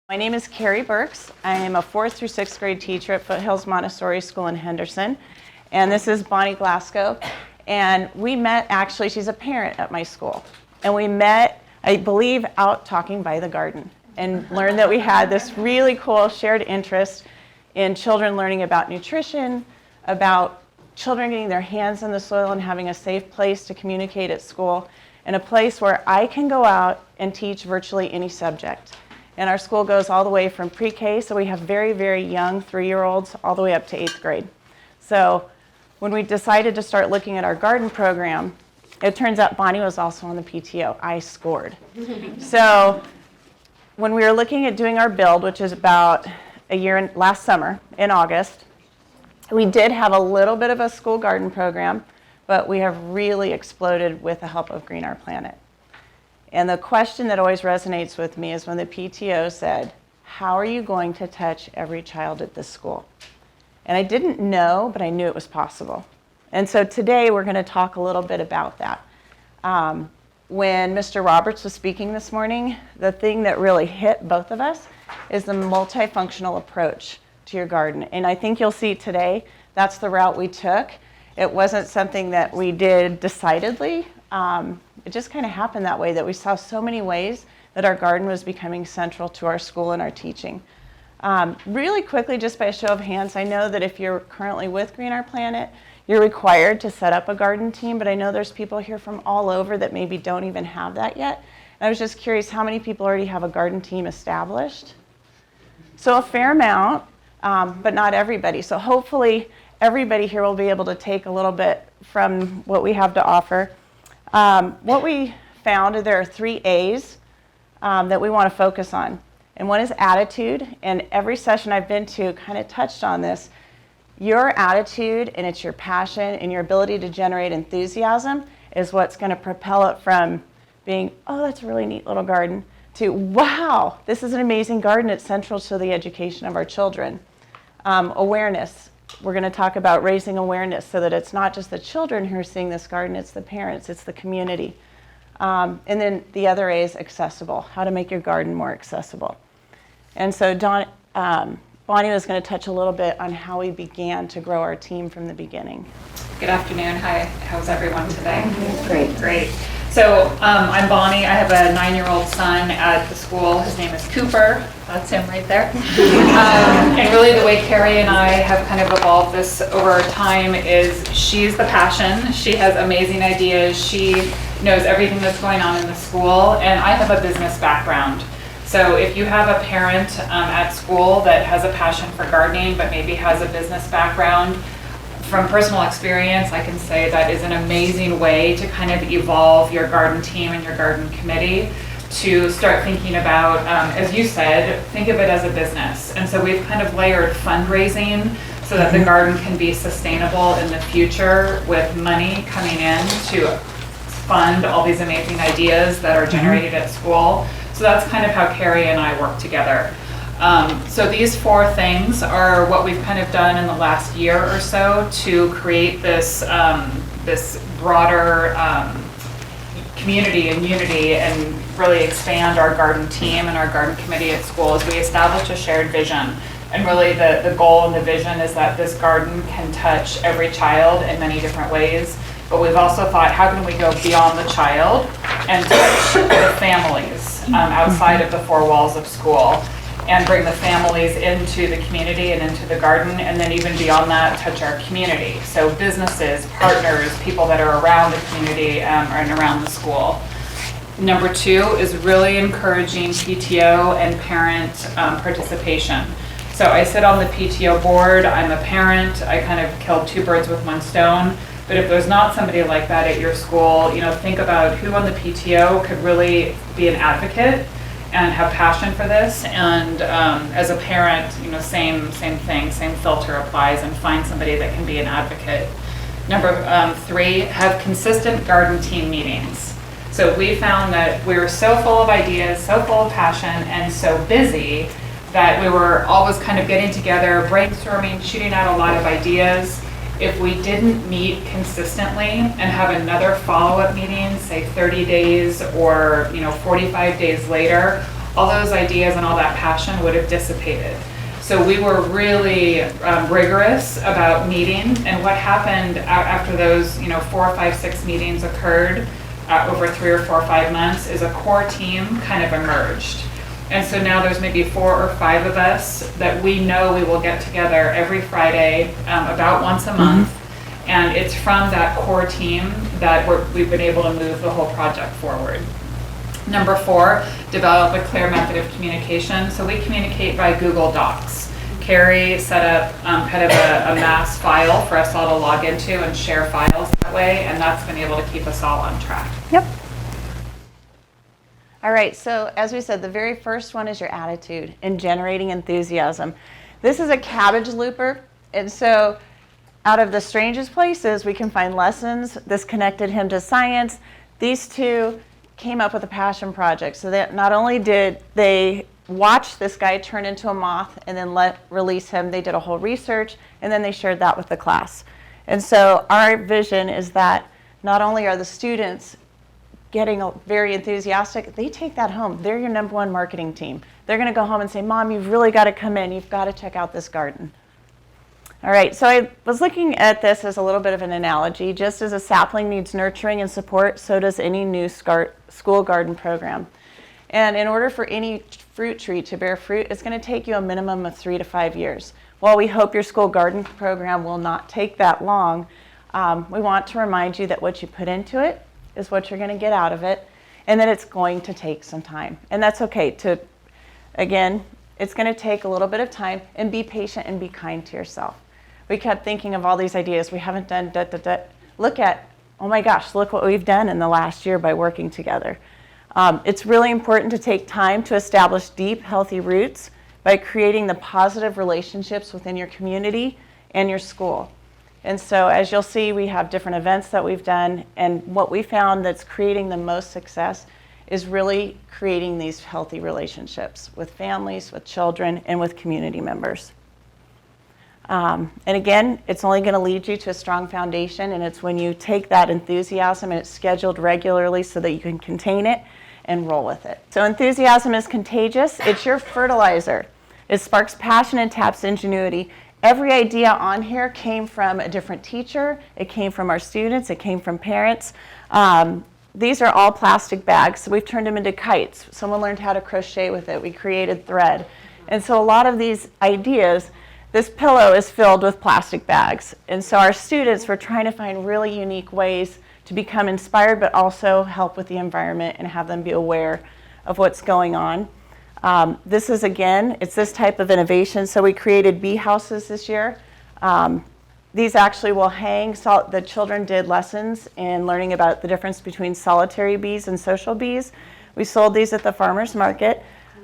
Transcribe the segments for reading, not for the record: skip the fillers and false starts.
My name is Carrie Burks. I am a 4th through 6th grade teacher at Foothills Montessori School in Henderson. And this is Bonnie Glasgow. And we met, actually, she's a parent at my school. And we met, I believe, out talking by the garden and learned that we had this really cool shared interest in children learning about nutrition, about children getting their hands in the soil and having a safe place to communicate at school, and a place where I can go out and teach virtually any subject. And our school goes all the way from pre-K, so we have very, very young 3-year-olds all the way up to 8th grade. So when we decided to start looking at our garden program, it turns out Bonnie was also on the PTO. I scored. So when we were looking at doing our build, which is about a year last summer in August, we did have a little bit of a school garden program, but we have really exploded with the help of Green Our Planet. And the question that always resonates with me is when the PTO said, how are you going to touch every child at this school? And I didn't know, but I knew it was possible. And so today we're going to talk a little bit about that. When Mr. Roberts was speaking this morning, the thing that really hit both of us is the multifunctional approach to your garden. And I think you'll see today that's the route we took. It wasn't something that we did decidedly. It just kind of happened that way, that we saw so many ways that our garden was becoming central to our school and our teaching. Really quickly, just by a show of hands, I know that if you're currently with Green Our Planet, you're required to set up a garden team, but I know there's people here from all over that maybe don't even have that yet. And I was just curious, how many people already have a garden team established? So a fair amount, but not everybody. So hopefully everybody here will be able to take a little bit from what we have to offer. What we found, there are 3 A's that we want to focus on. And one is attitude, and every session I've been to kind of touched on this. Your attitude, and it's your passion and your ability to generate enthusiasm is what's going to propel it from being, oh, that's a really neat little garden, to, wow, this is an amazing garden. It's central to the education of our children. Awareness. We're going to talk about raising awareness so that it's not just the children who are seeing this garden, it's the parents, it's the community. And then the other A is accessible, how to make your garden more accessible. And so Bonnie was going to touch a little bit on how we began to grow our team from the beginning. Good afternoon. Hi. How's everyone today? Great. Great. So I'm Bonnie. I have a 9-year-old son at the school. His name is Cooper. That's him right there. And really the way Carrie and I have kind of evolved this over time is she's the passion. She has amazing ideas. She knows everything that's going on in the school. And I have a business background. So if you have a parent at school that has a passion for gardening but maybe has a business background, from personal experience, I can say that is an amazing way to kind of evolve your garden team and your garden committee to start thinking about, as you said, think of it as a business. And so we've kind of layered fundraising so that the garden can be sustainable in the future with money coming in to fund all these amazing ideas that are generated at school. So that's kind of how Carrie and I work together. So these 4 things are what we've kind of done in the last year or so to create this this broader community and unity and really expand our garden team and our garden committee at school as we establish a shared vision. And really the goal and the vision is that this garden can touch every child in many different ways. But we've also thought, how can we go beyond the child and touch the families outside of the 4 walls of school, and bring the families into the community and into the garden, and then even beyond that, touch our community. So businesses, partners, people that are around the community and around the school. Number 2 is really encouraging PTO and parent participation. So I sit on the PTO board, I'm a parent, I kind of killed 2 birds with 1 stone. But if there's not somebody like that at your school, think about who on the PTO could really be an advocate and have passion for this. And as a parent, you know, same thing, same filter applies, and find somebody that can be an advocate. Number 3, have consistent garden team meetings. So we found that we were so full of ideas, so full of passion, and so busy that we were always kind of getting together, brainstorming, shooting out a lot of ideas. If we didn't meet consistently and have another follow-up meeting, say 30 days or 45 days later, all those ideas and all that passion would have dissipated. So we were really rigorous about meeting, and what happened after those 4, 5, 6 meetings occurred over 3 or 4 or 5 months is a core team kind of emerged. And so now there's maybe 4 or 5 of us that we know we will get together every Friday, about once a month. And it's from that core team that we've been able to move the whole project forward. Number 4, develop a clear method of communication. So we communicate by Google Docs. Carrie set up kind of a mass file for us all to log into and share files that way, and that's been able to keep us all on track. Yep. All right, so as we said, the very first one is your attitude and generating enthusiasm. This is a cabbage looper, and so out of the strangest places, we can find lessons. This connected him to science. These two came up with a passion project, so that not only did they watch this guy turn into a moth and then release him, they did a whole research, and then they shared that with the class. And so our vision is that not only are the students getting very enthusiastic, they take that home. They're your number 1 marketing team. They're going to go home and say, Mom, you've really got to come in. You've got to check out this garden. All right, so I was looking at this as a little bit of an analogy. Just as a sapling needs nurturing and support, so does any new school garden program. And in order for any fruit tree to bear fruit, it's going to take you a minimum of 3 to 5 years. While we hope your school garden program will not take that long, we want to remind you that what you put into it is what you're going to get out of it, and that it's going to take some time. And that's okay. Again, it's going to take a little bit of time, and be patient and be kind to yourself. We kept thinking of all these ideas. We haven't done Look at, oh my gosh, look what we've done in the last year by working together. It's really important to take time to establish deep, healthy roots by creating the positive relationships within your community and your school. And so as you'll see, we have different events that we've done, and what we found that's creating the most success is really creating these healthy relationships with families, with children, and with community members. And again, it's only going to lead you to a strong foundation, and it's when you take that enthusiasm and it's scheduled regularly so that you can contain it and roll with it. So enthusiasm is contagious. It's your fertilizer. It sparks passion and taps ingenuity. Every idea on here came from a different teacher. It came from our students. It came from parents. These are all plastic bags, so we've turned them into kites. Someone learned how to crochet with it. We created thread. And so a lot of these ideas, this pillow is filled with plastic bags. And so our students were trying to find really unique ways to become inspired, but also help with the environment and have them be aware of what's going on. This is, again, it's this type of innovation. So we created bee houses this year. These actually will hang. The children did lessons in learning about the difference between solitary bees and social bees. We sold these at the farmer's market.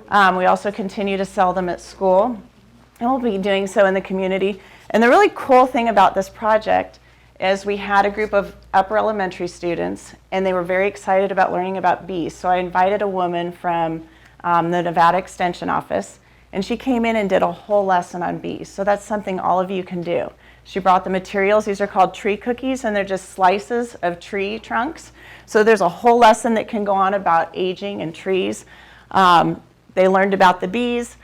We also continue to sell them at school, and we'll be doing so in the community. And the really cool thing about this project is we had a group of upper elementary students, and they were very excited about learning about bees. So I invited a woman from the Nevada Extension Office, and she came in and did a whole lesson on bees. So that's something all of you can do. She brought the materials. These are called tree cookies, and they're just slices of tree trunks. So there's a whole lesson that can go on about aging and trees. They learned about the bees,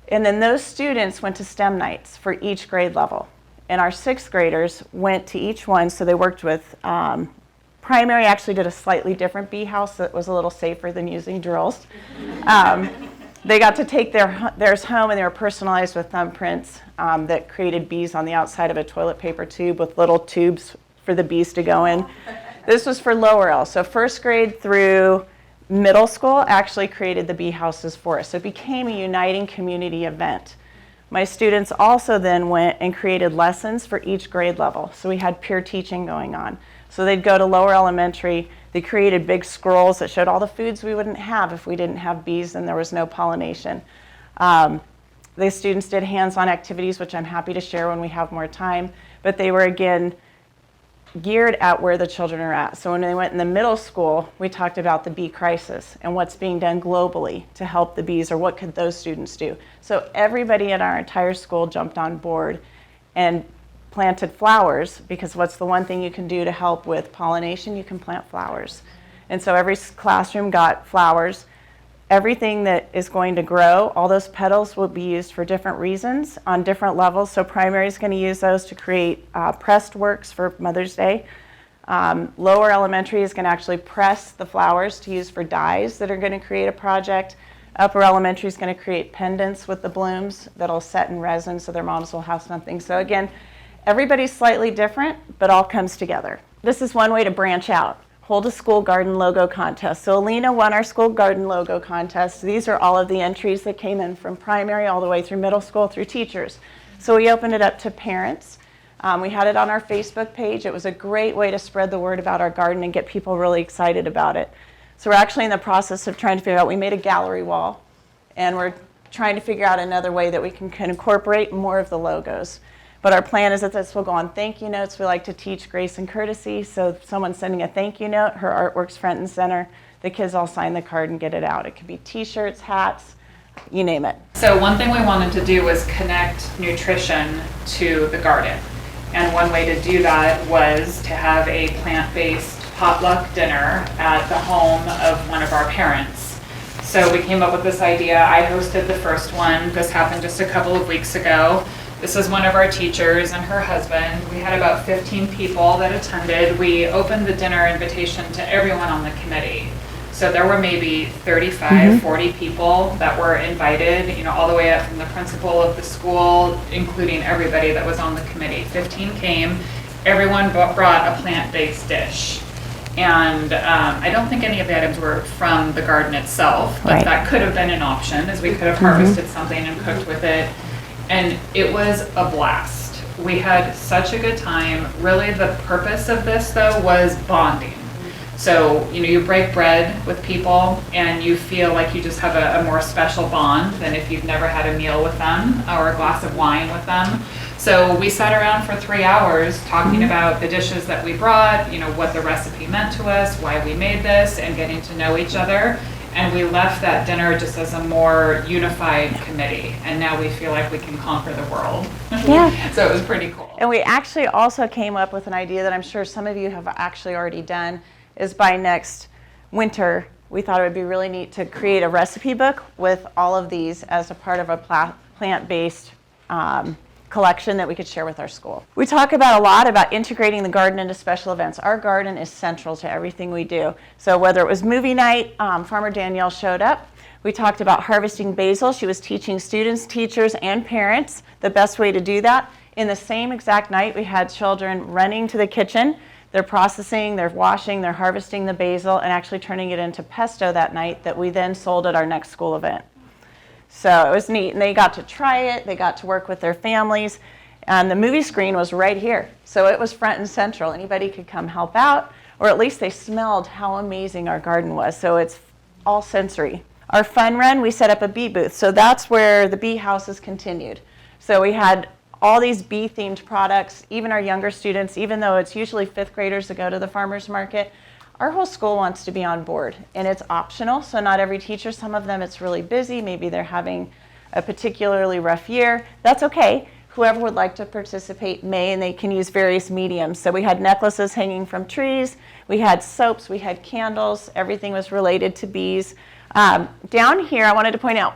and then those students went to STEM nights for each grade level. And our 6th graders went to each one, so they worked with primary actually did a slightly different bee house that was a little safer than using drills. They got to take theirs home, and they were personalized with thumbprints that created bees on the outside of a toilet paper tube with little tubes for the bees to go in. This was for lower L, so 1st grade through middle school actually created the bee houses for us. So it became a uniting community event. My students also then went and created lessons for each grade level. So we had peer teaching going on. So they'd go to lower elementary, They created big scrolls that showed all the foods we wouldn't have if we didn't have bees and there was no pollination. The students did hands-on activities, which I'm happy to share when we have more time, but they were, again, geared at where the children are at. So when they went in the middle school, we talked about the bee crisis and what's being done globally to help the bees, or what could those students do. So everybody in our entire school jumped on board and planted flowers, because what's the one thing you can do to help with pollination? You can plant flowers. And so every classroom got flowers. Everything that is going to grow, all those petals will be used for different reasons on different levels. So primary is going to use those to create pressed works for Mother's Day. Lower elementary is going to actually press the flowers to use for dyes that are going to create a project. Upper elementary is going to create pendants with the blooms that'll set in resin so their moms will have something. So again, everybody's slightly different, but all comes together. This is one way to branch out. Hold a school garden logo contest. So Alina won our school garden logo contest. These are all of the entries that came in from primary all the way through middle school through teachers. So we opened it up to parents. We had it on our Facebook page. It was a great way to spread the word about our garden and get people really excited about it. So we're actually in the process of trying to figure out, we made a gallery wall, and we're trying to figure out another way that we can incorporate more of the logos. But our plan is that this will go on thank you notes. We like to teach grace and courtesy. So if someone's sending a thank you note, her artwork's front and center. The kids all sign the card and get it out. It could be t-shirts, hats, you name it. So one thing we wanted to do was connect nutrition to the garden. And one way to do that was to have a plant-based potluck dinner at the home of one of our parents. So we came up with this idea. I hosted the first one. This happened just a couple of weeks ago. This is one of our teachers and her husband. We had about 15 people that attended. We opened the dinner invitation to everyone on the committee. So there were maybe 35, 40 people that were invited, all the way up from the principal of the school, including everybody that was on the committee. 15 came. Everyone brought a plant-based dish. And I don't think any of the items were from the garden itself, but Right. that could have been an option, as we could have harvested something and cooked with it. And it was a blast. We had such a good time. Really, the purpose of this, though, was bonding. So, you break bread with people and you feel like you just have a more special bond than if you've never had a meal with them or a glass of wine with them. So we sat around for 3 hours talking about the dishes that we brought, what the recipe meant to us, why we made this, and getting to know each other. And we left that dinner just as a more unified committee. And now we feel like we can conquer the world. Yeah. So it was pretty cool. And we actually also came up with an idea that I'm sure some of you have actually already done, is by next winter, we thought it would be really neat to create a recipe book with all of these as a part of a plant-based collection that we could share with our school. We talk about a lot about integrating the garden into special events. Our garden is central to everything we do. So whether it was movie night, Farmer Danielle showed up. We talked about harvesting basil. She was teaching students, teachers, and parents the best way to do that. In the same exact night, we had children running to the kitchen. They're processing, they're washing, they're harvesting the basil, and actually turning it into pesto that night that we then sold at our next school event. So it was neat, and they got to try it, they got to work with their families, and the movie screen was right here. So it was front and central. Anybody could come help out, or at least they smelled how amazing our garden was. So it's all sensory. Our fun run, we set up a bee booth. So that's where the bee houses continued. So we had all these bee-themed products. Even our younger students, even though it's usually 5th graders that go to the farmer's market, our whole school wants to be on board, and it's optional. So not every teacher, some of them it's really busy. Maybe they're having a particularly rough year. That's okay. Whoever would like to participate may, and they can use various mediums. So we had necklaces hanging from trees. We had soaps. We had candles. Everything was related to bees. Down here, I wanted to point out,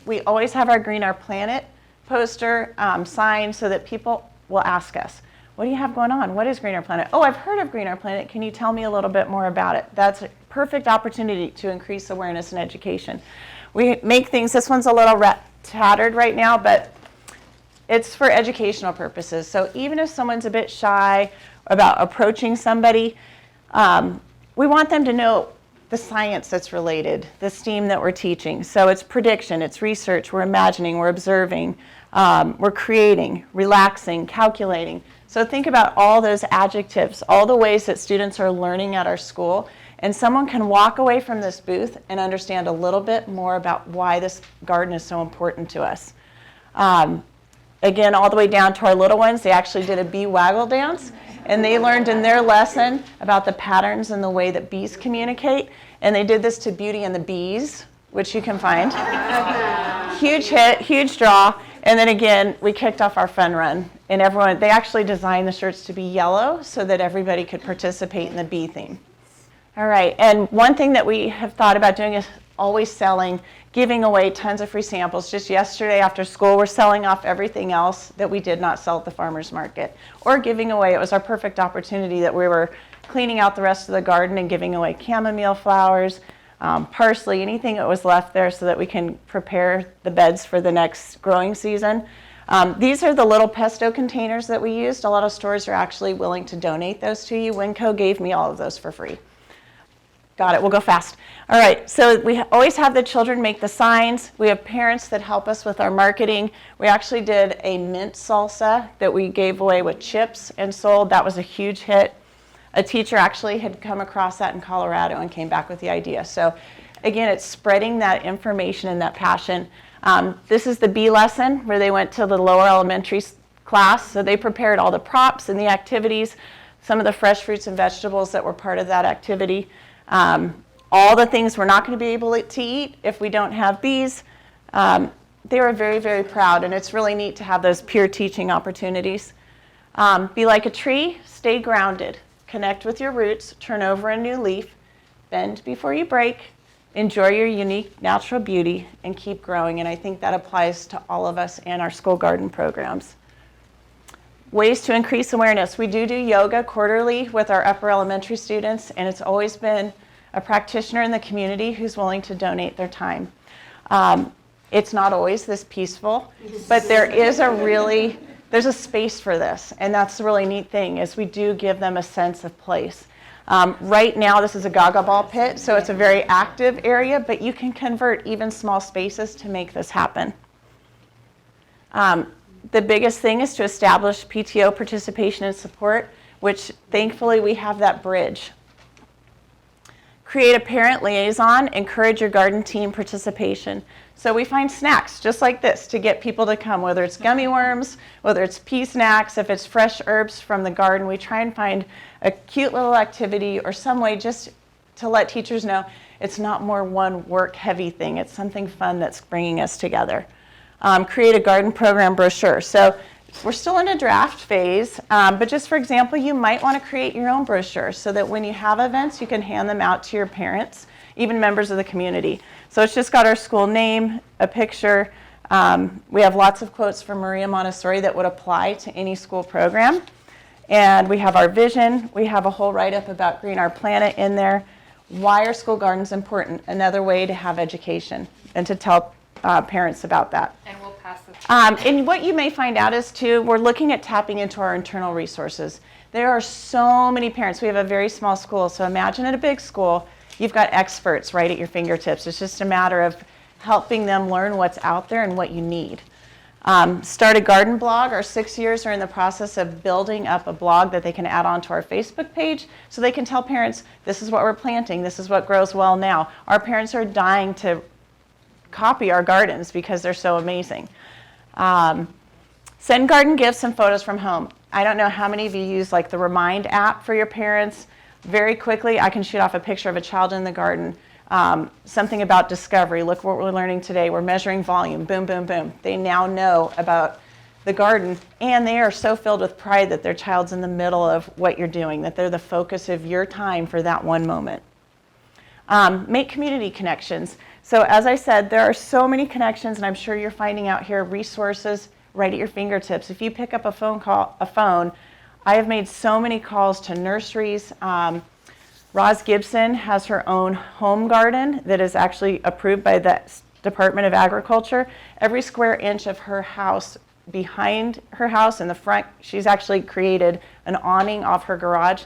we always have our Green Our Planet poster sign so that people will ask us, what do you have going on? What is Green Our Planet? Oh, I've heard of Green Our Planet. Can you tell me a little bit more about it? That's a perfect opportunity to increase awareness and education. We make things, this one's a little tattered right now, but it's for educational purposes. So even if someone's a bit shy about approaching somebody, we want them to know the science that's related, the STEAM that we're teaching. So it's prediction, it's research, we're imagining, we're observing, we're creating, relaxing, calculating. So think about all those adjectives, all the ways that students are learning at our school, and someone can walk away from this booth and understand a little bit more about why this garden is so important to us. Again, all the way down to our little ones, they actually did a bee waggle dance, and they learned in their lesson about the patterns and the way that bees communicate, and they did this to Beauty and the Bees, which you can find. Huge hit, huge draw, and then again, we kicked off our fun run, and everyone, they actually designed the shirts to be yellow so that everybody could participate in the bee theme. All right, and one thing that we have thought about doing is always selling, giving away tons of free samples. Just yesterday after school, we're selling off everything else that we did not sell at the farmer's market, or giving away. It was our perfect opportunity that we were cleaning out the rest of the garden and giving away chamomile flowers, parsley, anything that was left there so that we can prepare the beds for the next growing season. These are the little pesto containers that we used. A lot of stores are actually willing to donate those to you. Winco gave me all of those for free. Got it, we'll go fast. All right, so we always have the children make the signs. We have parents that help us with our marketing. We actually did a mint salsa that we gave away with chips and sold. That was a huge hit. A teacher actually had come across that in Colorado and came back with the idea. So again, it's spreading that information and that passion. This is the bee lesson where they went to the lower elementary class. So they prepared all the props and the activities, some of the fresh fruits and vegetables that were part of that activity. All the things we're not going to be able to eat if we don't have bees. They were very, very proud, and it's really neat to have those peer teaching opportunities. Be like a tree, stay grounded, connect with your roots, turn over a new leaf, bend before you break, enjoy your unique natural beauty, and keep growing. And I think that applies to all of us and our school garden programs. Ways to increase awareness. We do yoga quarterly with our upper elementary students, and it's always been a practitioner in the community who's willing to donate their time. It's not always this peaceful, but there's a space for this, and that's the really neat thing is we do give them a sense of place. Right now, this is a gaga ball pit, so it's a very active area, but you can convert even small spaces to make this happen. The biggest thing is to establish PTO participation and support, which thankfully we have that bridge. Create a parent liaison, encourage your garden team participation. So we find snacks just like this to get people to come, whether it's gummy worms, whether it's pea snacks, if it's fresh herbs from the garden, we try and find a cute little activity or some way just to let teachers know it's not more one work heavy thing, it's something fun that's bringing us together. Create a garden program brochure. So we're still in a draft phase, but just for example, you might want to create your own brochure so that when you have events, you can hand them out to your parents, even members of the community. So it's just got our school name, a picture. We have lots of quotes from Maria Montessori that would apply to any school program. And we have our vision. We have a whole write-up about Green Our Planet in there. Why are school gardens important? Another way to have education and to tell parents about that. And we'll pass this. And what you may find out is too, we're looking at tapping into our internal resources. There are so many parents. We have a very small school, so imagine at a big school, you've got experts right at your fingertips. It's just a matter of helping them learn what's out there and what you need. Start a garden blog. Our 6 years are in the process of building up a blog that they can add on to our Facebook page so they can tell parents, this is what we're planting, this is what grows well now. Our parents are dying to copy our gardens because they're so amazing. Send garden gifts and photos from home. I don't know how many of you use like the Remind app for your parents. Very quickly, I can shoot off a picture of a child in the garden. Something about discovery. Look what we're learning today. We're measuring volume. Boom, boom, boom. They now know about the garden, and they are so filled with pride that their child's in the middle of what you're doing, that they're the focus of your time for that one moment. Make community connections. So as I said, there are so many connections, and I'm sure you're finding out here resources right at your fingertips. If you pick up a phone, I have made so many calls to nurseries. Roz Gibson has her own home garden that is actually approved by the Department of Agriculture. Every square inch of her house, behind her house in the front, she's actually created an awning off her garage.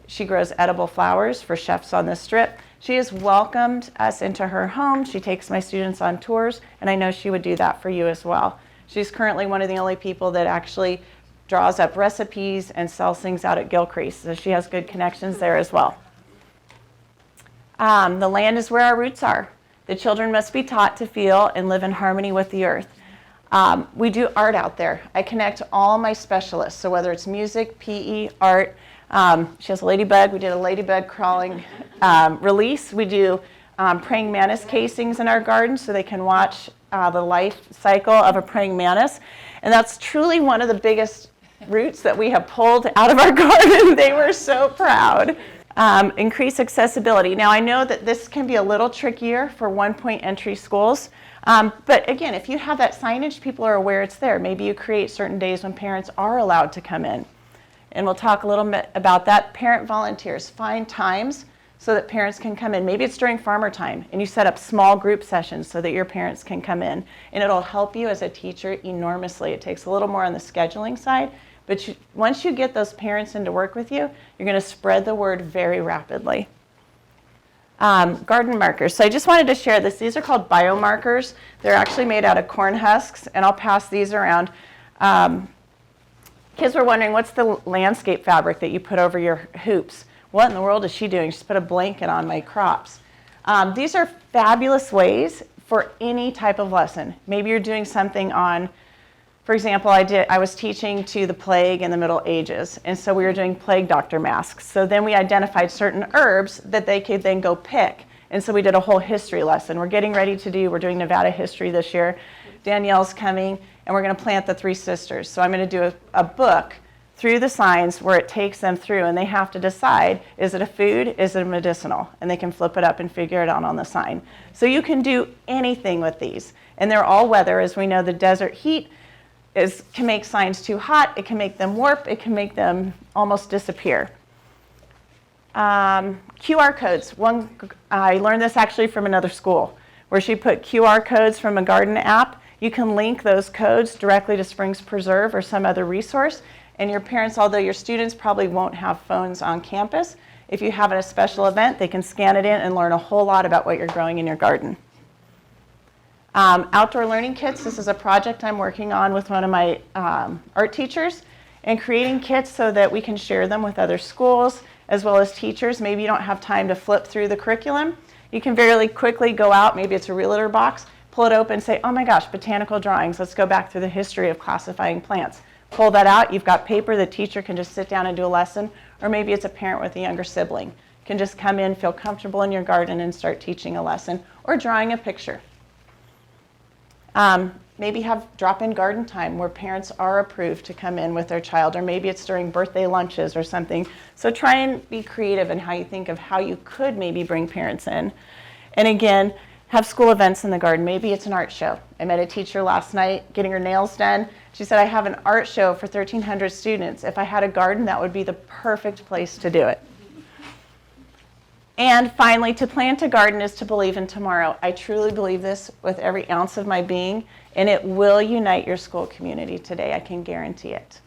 She grows edible flowers for chefs on the strip. She has welcomed us into her home. She takes my students on tours, and I know she would do that for you as well. She's currently one of the only people that actually draws up recipes and sells things out at Gilcrease. So she has good connections there as well. The land is where our roots are. The children must be taught to feel and live in harmony with the earth. We do art out there. I connect all my specialists, so whether it's music, PE, art. She has a ladybug. We did a ladybug crawling release. We do praying mantis casings in our garden so they can watch the life cycle of a praying mantis. And that's truly one of the biggest roots that we have pulled out of our garden. They were so proud. Increase accessibility. Now I know that this can be a little trickier for one-point entry schools, but again, if you have that signage, people are aware it's there. Maybe you create certain days when parents are allowed to come in. And we'll talk a little bit about that. Parent volunteers, find times so that parents can come in. Maybe it's during farmer time and you set up small group sessions so that your parents can come in, and it'll help you as a teacher enormously. It takes a little more on the scheduling side. But once you get those parents in to work with you, you're going to spread the word very rapidly. Garden markers. So I just wanted to share this. These are called biomarkers. They're actually made out of corn husks, and I'll pass these around. Kids were wondering, what's the landscape fabric that you put over your hoops? What in the world is she doing? She's put a blanket on my crops. These are fabulous ways for any type of lesson. Maybe you're doing something on, for example, I was teaching to the plague in the Middle Ages, and so we were doing plague doctor masks. So then we identified certain herbs that they could then go pick, and so we did a whole history lesson. We're doing Nevada history this year. Danielle's coming, and we're going to plant the Three Sisters. So I'm going to do a book through the signs where it takes them through, and they have to decide, is it a food, is it medicinal? And they can flip it up and figure it out on the sign. So you can do anything with these, and they're all weather. As we know, the desert heat can make signs too hot, it can make them warp, it can make them almost disappear. QR codes. I learned this actually from another school, where she put QR codes from a garden app. You can link those codes directly to Springs Preserve or some other resource, and your parents, although your students probably won't have phones on campus, if you have a special event, they can scan it in and learn a whole lot about what you're growing in your garden. Outdoor learning kits. This is a project I'm working on with one of my art teachers, and creating kits so that we can share them with other schools as well as teachers. Maybe you don't have time to flip through the curriculum. You can very quickly go out, maybe it's a realtor box, pull it open and say, oh my gosh, botanical drawings. Let's go back through the history of classifying plants. Pull that out. You've got paper. The teacher can just sit down and do a lesson, or maybe it's a parent with a younger sibling. Can just come in, feel comfortable in your garden, and start teaching a lesson or drawing a picture. Maybe have drop-in garden time where parents are approved to come in with their child, or maybe it's during birthday lunches or something. So try and be creative in how you think of how you could maybe bring parents in. And again, have school events in the garden. Maybe it's an art show. I met a teacher last night getting her nails done. She said, I have an art show for 1,300 students. If I had a garden, that would be the perfect place to do it. And finally, to plant a garden is to believe in tomorrow. I truly believe this with every ounce of my being, and it will unite your school community today. I can guarantee it.